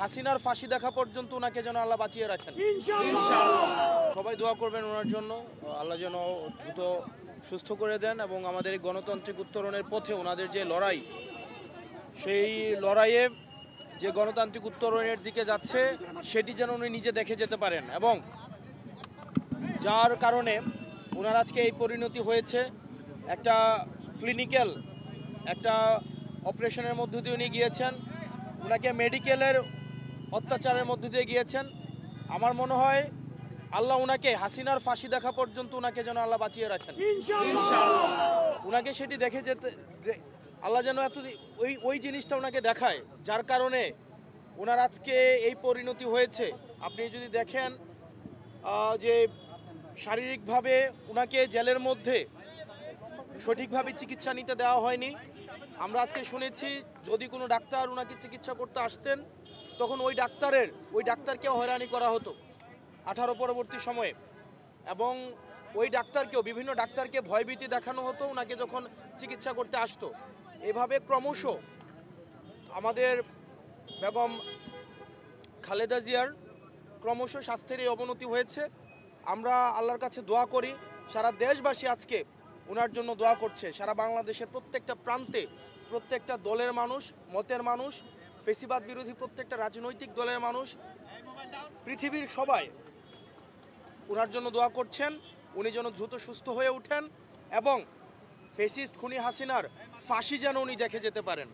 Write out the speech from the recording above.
হাসিনার ফাঁসি দেখা পর্যন্ত ওনাকে যেন আল্লাহ বাঁচিয়ে রাখেন ইনশাআল্লাহ। সবাই দোয়া করবেন ওনার জন্য, আল্লাহ যেন দ্রুত সুস্থ করে দেন এবং আমাদের এই গণতান্ত্রিক উত্তরণের পথে ওনাদের যে লড়াই, সেই লড়াইয়ে যে গণতান্ত্রিক উত্তরণের দিকে যাচ্ছে সেটি যেন উনি নিজে দেখে যেতে পারেন, এবং যার কারণে ওনার আজকে এই পরিণতি হয়েছে। একটা ক্লিনিক্যাল একটা অপারেশনের মধ্য দিয়ে উনি গিয়েছেন, ওনাকে মেডিকেলের অত্যাচারের মধ্য দিয়ে গিয়েছেন। আমার মনে হয় আল্লাহ ওনাকে হাসিনার ফাঁসি দেখা পর্যন্ত ওনাকে যেন আল্লাহ বাঁচিয়ে রাখেন ইনশাআল্লাহ। ওনাকে সেটি দেখে যেতে আল্লাহ যেন এত ওই জিনিসটা ওনাকে দেখায়, যার কারণে ওনার আজকে এই পরিণতি হয়েছে। আপনি যদি দেখেন যে শারীরিকভাবে ওনাকে জেলের মধ্যে সঠিকভাবে চিকিৎসা নিতে দেওয়া হয়নি। আমরা আজকে শুনেছি যদি কোনো ডাক্তার ওনাকে চিকিৎসা করতে আসতেন তখন ওই ডাক্তারকেও হয়রানি করা হতো 18 পরবর্তী সময়ে, এবং ওই ডাক্তারকেও বিভিন্ন ডাক্তারকে ভয়ভীতি দেখানো হতো ওনাকে যখন চিকিৎসা করতে আসতো। এভাবে ক্রমশ আমাদের বেগম খালেদা জিয়ার ক্রমশ স্বাস্থ্যের এই অবনতি হয়েছে। আমরা আল্লাহর কাছে দোয়া করি, সারা দেশবাসী আজকে ওনার জন্য দোয়া করছে। সারা বাংলাদেশের প্রত্যেকটা প্রান্তে প্রত্যেকটা দলের মানুষ, মতের মানুষ, ফেসিবাদ বিরোধী প্রত্যেকটা রাজনৈতিক দলের মানুষ, পৃথিবীর সবাই ওনার জন্য দোয়া করছেন। উনি যেন দ্রুত সুস্থ হয়ে ওঠেন এবং ফেসিস্ট খুনি হাসিনার ফাঁসি যেন উনি দেখে যেতে পারেন।